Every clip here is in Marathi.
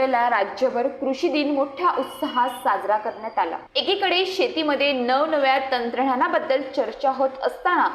जुलैला राज्यभर कृषी दिन मोठ्या उत्साहात साजरा करण्यात आला। एकीकडे शेतीमध्ये नवनव्या तंत्रज्ञानाबद्दल चर्चा होत असताना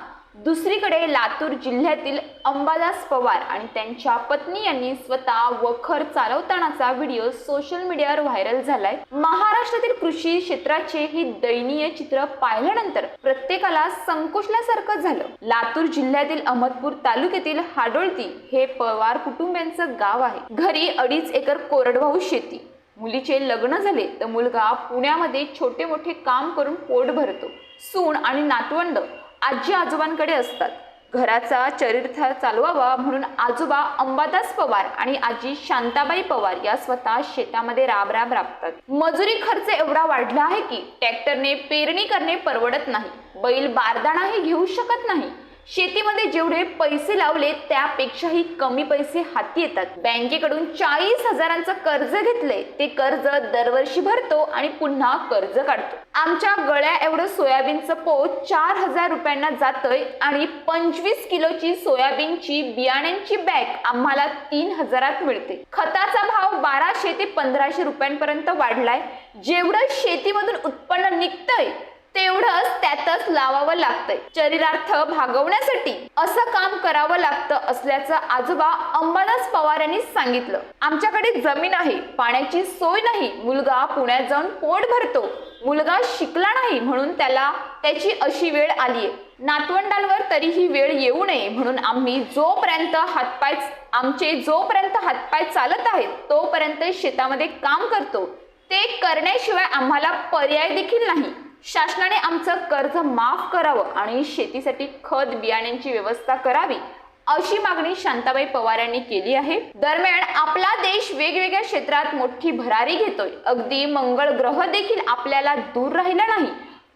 दुसरीकडे लातूर जिल्ह्यातील अंबादास पवार आणि त्यांच्या पत्नी यांनी स्वतः वखर चालवतानाचा व्हिडिओ सोशल मीडियावर व्हायरल झालाय। महाराष्ट्रातील कृषी क्षेत्राचे ही दयनीय चित्र पाहिल्यानंतर प्रत्येकाला संकोचल्यासारखं झालं। लातूर जिल्ह्यातील अहमदपूर तालुक्यातील हाडोळती हे पवार कुटुंबियांचं गाव आहे। घरी 2.5 एकर कोरडवाहू शेती, मुलीचे लग्न झाले तर मुलगा पुण्यामध्ये छोटे मोठे काम करून पोट भरतो। सून आणि नातवंड आजी आजोबांकडे असतात। घराचा चरित्र चालवावा म्हणून आजोबा अंबादास पवार आणि आजी शांताबाई पवार या स्वतः शेतामध्ये राबतात। मजुरी खर्च एवढा वाढला आहे की ट्रॅक्टरने पेरणी करणे परवडत नाही, बैल बारदाणाही घेऊ शकत नाही। शेतीमध्ये जेवढे पैसे लावले त्यापेक्षाही कमी पैसे हाती येतात। बँकेकडून 40,000चं कर्ज घेतले, ते कर्ज दरवर्षी भरतो आणि पुन्हा कर्ज काढतो। आमच्या गळ्या एवढं सोयाबीनचं पोत 4,000 रुपयांना जातंय आणि 25 किलोची सोयाबीनची बियाण्यांची बॅग आम्हाला 3,000त मिळते। खताचा भाव 1200 ते 1500 रुपयांपर्यंत वाढलाय। जेवढं शेतीमधून उत्पन्न निघतंय तेवढंच त्यातच लावावं लागतंय। चरितार्थ भागवण्यासाठी असं काम करावं लागतं असल्याचं आजोबा अंबादास पवार यांनी सांगितलं। आमच्याकडे जमीन आहे, पाण्याची सोय नाही, मुलगा पुण्यात जाऊन पोट भरतो, मुलगा शिकला नाही म्हणून त्याची अशी वेळ आलीये। नातवंडांवर तरीही वेळ येऊ नये म्हणून आम्ही जोपर्यंत हातपाय चालत आहेत तोपर्यंत शेतामध्ये काम करतो। ते करण्याशिवाय आम्हाला पर्याय देखील नाही। शासनाने आमचं कर्ज माफ करावं आणि शेतीसाठी खत बियाण्यांची व्यवस्था करावी अशी मागणी शांताबाई पवार यांनी केली आहे। दरम्यान आपला देश वेगवेगळ्या क्षेत्रात मोठी भरारी घेतोय। अगदी मंगळ ग्रह देखील आपल्याला दूर राहिला नाही,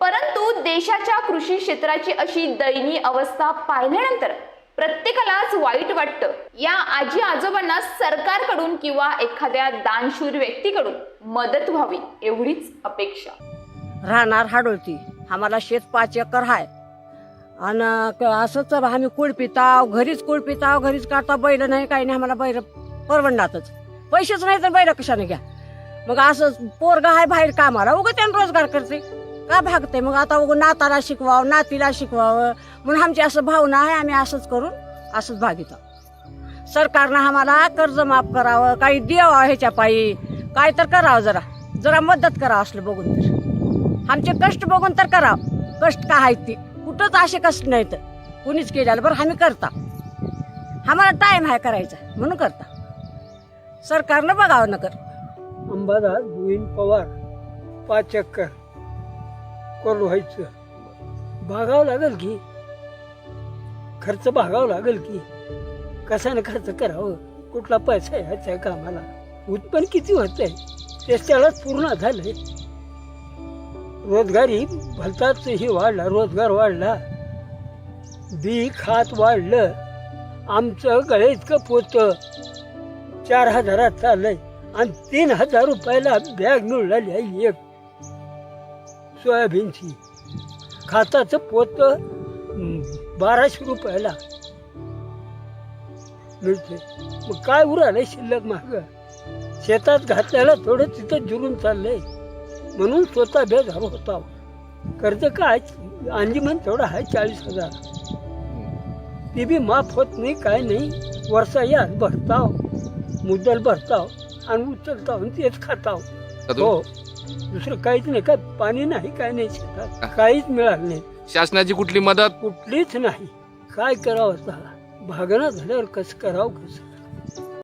परंतु देशाच्या कृषी क्षेत्राची अशी दयनीय अवस्था पाहिल्यानंतर प्रत्येकालाच वाईट वाटतं। या आजी आजोबांना सरकारकडून किंवा एखाद्या दानशूर व्यक्तीकडून मदत व्हावी एवढीच अपेक्षा। राहणार हाडोळती, आम्हाला शेत 5 एकर आहे आणि असंच आम्ही कुळ पिताव, घरीच कुळ पिताव, घरीच काढता, बैल नाही काही नाही, आम्हाला बैल परवडणारच, पैसेच नाही तर बैल कशाने घ्या। मग असं पोरगा आहे बाहेर कामाला, उगं त्यानं रोजगार करते का भागते। मग आता उगं नाताला शिकवावं, नातीला शिकवावं म्हणून आमची असं भावना आहे, आम्ही असंच करून असंच भागित आहोत। सरकारनं आम्हाला कर्ज माफ करावं, काही द्यावं, ह्याच्या पायी काय तर करावं, जरा मदत करावं असलं बघून तर। आमचे कष्ट बघून तर करावं, कष्ट का आहेत ते कुठंच असे कष्ट नाहीत कुणीच केलेलं। बरं आम्ही करता, आम्हाला टाइम आहे करायचा म्हणून करता, सरकारनं बघावं न कर। अंबादास गोविंद पवार 5 एकर करून व्हायचं, भागावं लागेल की, खर्च भागावं लागेल की, कशाने खर्च करावं, कुठला पैसा यायचा कामाला, उत्पन्न किती होतंय त्यालाच पूर्ण झालंय। रोजगारी भलताच ही वाढला, रोजगार वाढला, बी खात वाढलं। आमचं गळे इतकं पोत 4,000त चाललंय आणि 3,000 रुपयाला बॅग मिळाली आहे एक सोयाबीनची। खाताचं पोत 1200 रुपयाला मिळते। मग काय उरालंय शिल्लक माग, शेतात घातल्याला थोडं तिथं जुरून चाललंय म्हणून स्वतः बेजार होता। कर्ज काय अंजीमन तेवढा आहे 40,000, ती बी माफ होत नाही, काय नाही। वर्षा या भरताव, मुद्दल भरताव आणि उचलताव, तेच खाताव। हो, दुसरं काहीच नाही, काय पाणी नाही, काय नाही, शेतात काहीच मिळालं नाही। शासनाची कुठली मदत कुठलीच नाही, काय करावं, भागणं झाल्यावर कसं करावं कसं।